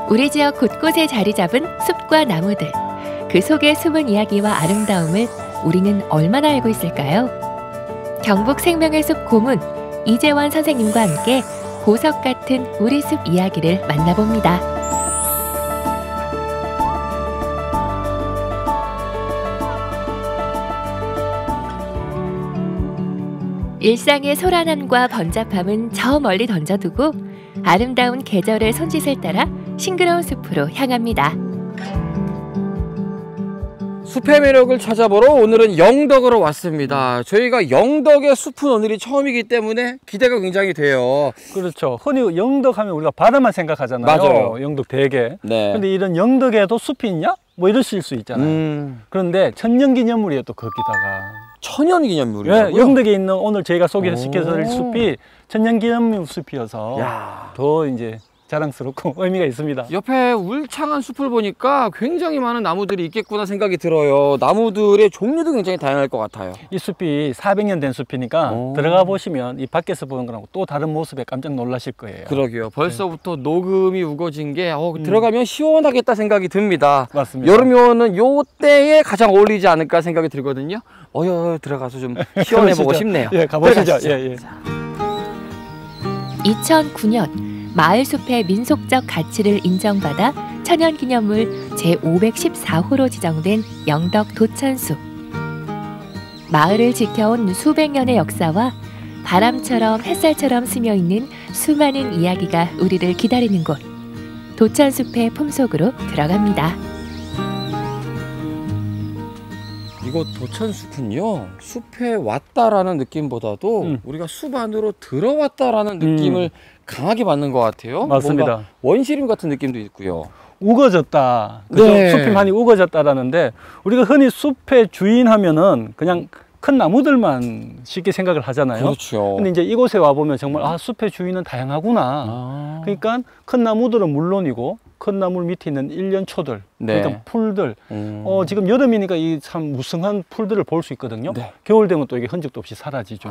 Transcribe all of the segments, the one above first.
우리 지역 곳곳에 자리 잡은 숲과 나무들, 그 속의 숨은 이야기와 아름다움을 우리는 얼마나 알고 있을까요? 경북 생명의 숲 고문 이재원 선생님과 함께 보석 같은 우리 숲 이야기를 만나봅니다. 일상의 소란함과 번잡함은 저 멀리 던져두고 아름다운 계절의 손짓을 따라 싱그러운 숲으로 향합니다. 숲의 매력을 찾아보러 오늘은 영덕으로 왔습니다. 저희가 영덕의 숲은 오늘이 처음이기 때문에 기대가 굉장히 돼요. 그렇죠. 흔히 영덕하면 우리가 바다만 생각하잖아요. 맞아요. 영덕 대게. 네. 근데 이런 영덕에도 숲이 있냐? 뭐 이러실 수 있잖아요. 그런데 천년기념물이에요, 또 거기다가. 천연기념물이요? 예, 영덕에 있는 오늘 저희가 소개시켜드릴 숲이 천년기념물 숲이어서 더 이제 자랑스럽고 의미가 있습니다. 옆에 울창한 숲을 보니까 굉장히 많은 나무들이 있겠구나 생각이 들어요. 나무들의 종류도 굉장히 다양할 것 같아요. 이 숲이 400년 된 숲이니까 들어가 보시면 이 밖에서 보는 거랑 또 다른 모습에 깜짝 놀라실 거예요. 그러게요. 벌써부터 녹음이 우거진 게 들어가면 시원하겠다 생각이 듭니다. 맞습니다. 여름이 오는 요 때에 가장 어울리지 않을까 생각이 들거든요. 들어가서 좀 시원해보고 싶네요. 예, 가보시죠. 예, 예. 2009년 마을숲의 민속적 가치를 인정받아 천연기념물 제514호로 지정된 영덕 도천숲. 마을을 지켜온 수백 년의 역사와 바람처럼 햇살처럼 스며있는 수많은 이야기가 우리를 기다리는 곳, 도천숲의 품속으로 들어갑니다. 이곳 도천숲은요, 숲에 왔다라는 느낌보다도 우리가 숲 안으로 들어왔다라는 느낌을 강하게 받는 것 같아요. 맞습니다. 뭔가 원시림 같은 느낌도 있고요. 우거졌다. 그죠? 네. 숲이 많이 우거졌다라는데, 우리가 흔히 숲의 주인 하면은 그냥 큰 나무들만 쉽게 생각을 하잖아요. 그렇죠. 근데 이제 이곳에 와보면 정말 숲의 주인은 다양하구나. 그러니까 큰 나무들은 물론이고 큰 나무 밑에 있는 일년초들, 네. 그러니까 풀들. 지금 여름이니까 이 참 무성한 풀들을 볼 수 있거든요. 네. 겨울 되면 또 이게 흔적도 없이 사라지죠.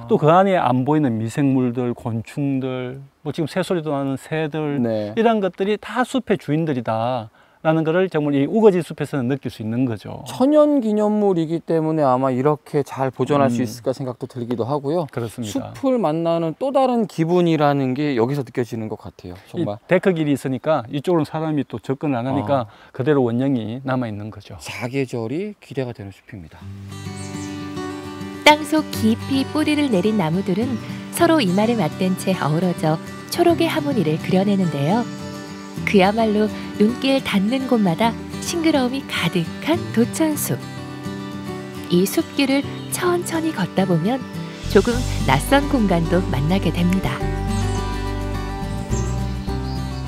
또 그 안에 안 보이는 미생물들, 곤충들, 뭐 지금 새소리도 나는 새들, 네. 이런 것들이 다 숲의 주인들이다 라는 거를 정말 이 우거지 숲에서는 느낄 수 있는 거죠. 천연기념물이기 때문에 아마 이렇게 잘 보존할 수 있을까 생각도 들기도 하고요. 그렇습니다. 숲을 만나는 또 다른 기분이라는 게 여기서 느껴지는 것 같아요. 정말. 이 데크길이 있으니까 이쪽으로는 사람이 또 접근을 안 하니까 그대로 원형이 남아 있는 거죠. 사계절이 기대가 되는 숲입니다. 땅속 깊이 뿌리를 내린 나무들은 서로 이마를 맞댄 채 어우러져 초록의 하모니를 그려내는데요. 그야말로 눈길 닿는 곳마다 싱그러움이 가득한 도천숲. 이 숲길을 천천히 걷다 보면 조금 낯선 공간도 만나게 됩니다.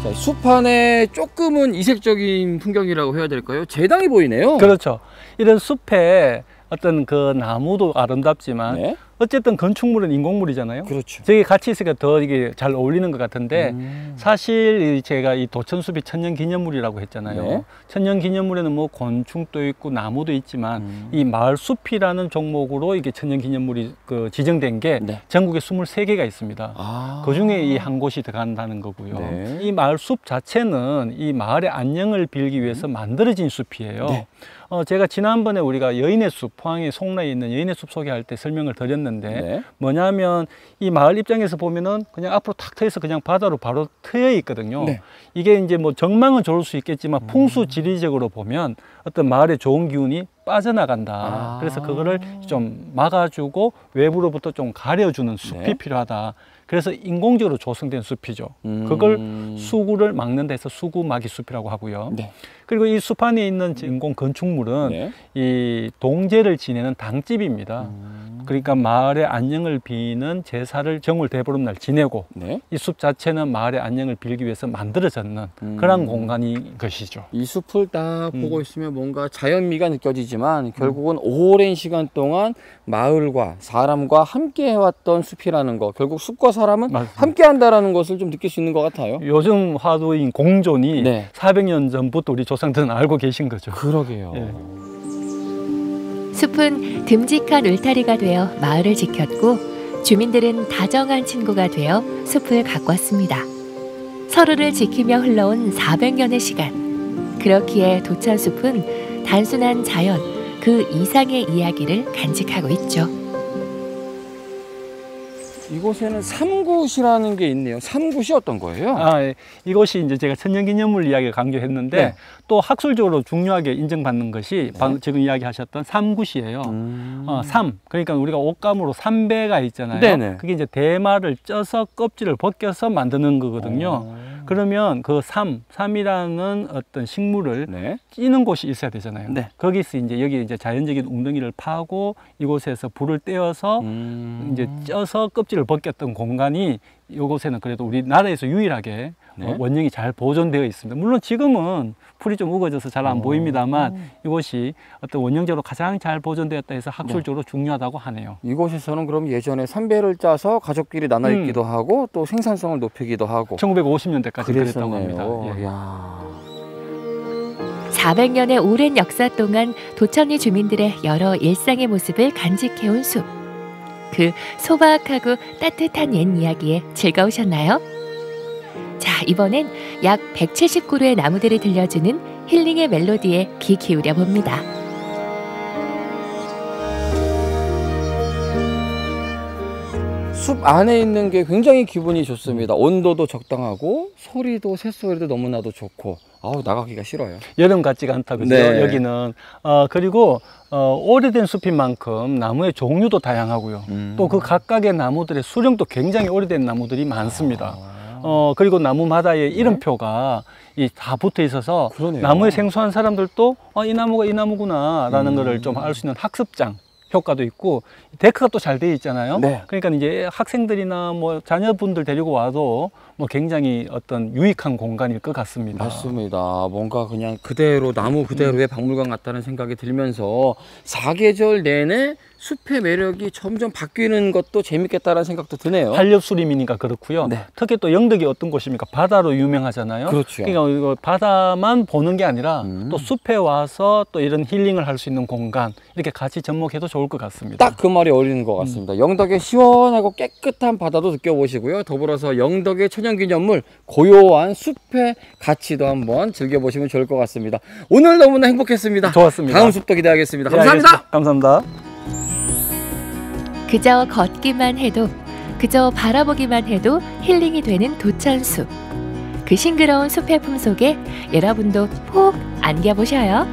자, 숲 안에 조금은 이색적인 풍경이라고 해야 될까요? 제당이 보이네요. 그렇죠. 이런 숲에 어떤 그 나무도 아름답지만 네. 어쨌든 건축물은 인공물이잖아요. 그렇죠. 저기 같이 있으니까 더 이게 잘 어울리는 것 같은데 사실 제가 이 도천숲이 천년기념물이라고 했잖아요. 네. 천년기념물에는 뭐 곤충도 있고 나무도 있지만 이 마을숲이라는 종목으로 이게 천년기념물이 지정된 게 네. 전국에 23개가 있습니다. 그 중에 이 한 곳이 들어간다는 거고요. 네. 이 마을숲 자체는 이 마을의 안녕을 빌기 위해서 만들어진 숲이에요. 네. 제가 지난번에 우리가 여인의 숲, 포항의 송라에 있는 여인의 숲 소개할 때 설명을 드렸는데 네. 뭐냐면 이 마을 입장에서 보면은 그냥 앞으로 탁 트여서 그냥 바다로 바로 트여 있거든요. 네. 이게 이제 뭐 정망은 좋을 수 있겠지만 풍수 지리적으로 보면 어떤 마을의 좋은 기운이 빠져나간다. 그래서 그거를 좀 막아주고 외부로부터 좀 가려주는 숲이 네. 필요하다. 그래서 인공적으로 조성된 숲이죠. 그걸 수구를 막는 데서 수구막이 숲이라고 하고요. 네. 그리고 이 숲 안에 있는 인공 건축물은 네. 이 동제를 지내는 당집입니다. 그러니까 마을의 안녕을 비는 제사를 정월 대보름날 지내고 네. 이 숲 자체는 마을의 안녕을 빌기 위해서 만들어졌는 그런 공간인 것이죠. 이 숲을 딱 보고 있으면 뭔가 자연미가 느껴지지만 결국은 오랜 시간 동안 마을과 사람과 함께 해왔던 숲이라는 거, 결국 숲과 사람은 맞습니다. 함께 한다라는 것을 좀 느낄 수 있는 것 같아요. 요즘 화두인 공존이 네. 400년 전부터 우리 조상들은 알고 계신 거죠. 그러게요. 예. 숲은 듬직한 울타리가 되어 마을을 지켰고 주민들은 다정한 친구가 되어 숲을 가꿨습니다. 서로를 지키며 흘러온 400년의 시간. 그렇기에 도천숲은 단순한 자연, 그 이상의 이야기를 간직하고 있죠. 이곳에는 삼굿이라는 게 있네요. 삼굿이 어떤 거예요? 예. 이것이 이제 제가 천연기념물 이야기를 강조했는데 네. 또 학술적으로 중요하게 인정받는 것이 방금 지금 이야기하셨던 삼굿이에요. 삼, 그러니까 우리가 옷감으로 삼배가 있잖아요. 네네. 그게 이제 대마를 쪄서 껍질을 벗겨서 만드는 거거든요. 그러면 그 삼이라는 어떤 식물을 네. 찌는 곳이 있어야 되잖아요. 네. 거기서 이제 여기 이제 자연적인 웅덩이를 파고 이곳에서 불을 떼어서 이제 쪄서 껍질을 벗겼던 공간이 이곳에는 그래도 우리나라에서 유일하게 네. 원형이 잘 보존되어 있습니다. 물론 지금은 풀이 좀 우거져서 잘 안 보입니다만 이곳이 어떤 원형적으로 가장 잘 보존되었다 해서 학술적으로 중요하다고 하네요. 이곳에서는 그럼 예전에 삼배를 짜서 가족끼리 나눠 입기도 하고 또 생산성을 높이기도 하고 1950년대까지 그랬다고 그랬었네요. 합니다. 예. 이야. 400년의 오랜 역사 동안 도천리 주민들의 여러 일상의 모습을 간직해온 숲. 그 소박하고 따뜻한 옛 이야기에 즐거우셨나요? 자, 이번엔 약 170그루의 나무들이 들려주는 힐링의 멜로디에 귀 기울여 봅니다. 숲 안에 있는 게 굉장히 기분이 좋습니다. 온도도 적당하고 소리도 새소리도 너무나도 좋고 나가기가 싫어요. 여름 같지가 않다 그죠? 네. 여기는 그리고 오래된 숲인 만큼 나무의 종류도 다양하고요. 또 그 각각의 나무들의 수령도 굉장히 오래된 나무들이 많습니다. 그리고 나무마다의 이름표가 다 붙어 있어서 그러네요. 나무에 생소한 사람들도 이 나무가 이 나무구나 라는 거를 좀 알 수 있는 학습장 효과도 있고 데크가 또 잘 되어 있잖아요. 네. 그러니까 이제 학생들이나 뭐 자녀분들 데리고 와도 뭐 굉장히 어떤 유익한 공간일 것 같습니다. 맞습니다. 뭔가 그냥 그대로 나무 그대로의 박물관 같다는 생각이 들면서 사계절 내내 숲의 매력이 점점 바뀌는 것도 재밌겠다라는 생각도 드네요. 한렵수림이니까 그렇고요. 네. 특히 또 영덕이 어떤 곳입니까? 바다로 유명하잖아요. 그렇죠. 그러니까 이거 바다만 보는 게 아니라 또 숲에 와서 또 이런 힐링을 할 수 있는 공간 이렇게 같이 접목해도 좋을 것 같습니다. 딱 그 말이 어울리는 것 같습니다. 영덕의 시원하고 깨끗한 바다도 느껴보시고요. 더불어서 영덕의 천연기념물 고요한 숲의 가치도 한번 즐겨보시면 좋을 것 같습니다. 오늘 너무나 행복했습니다. 좋았습니다. 다음 숲도 기대하겠습니다. 네, 감사합니다. 알겠습니다. 감사합니다. 그저 걷기만 해도, 그저 바라보기만 해도 힐링이 되는 도천숲. 그 싱그러운 숲의 품속에 여러분도 푹 안겨보셔요.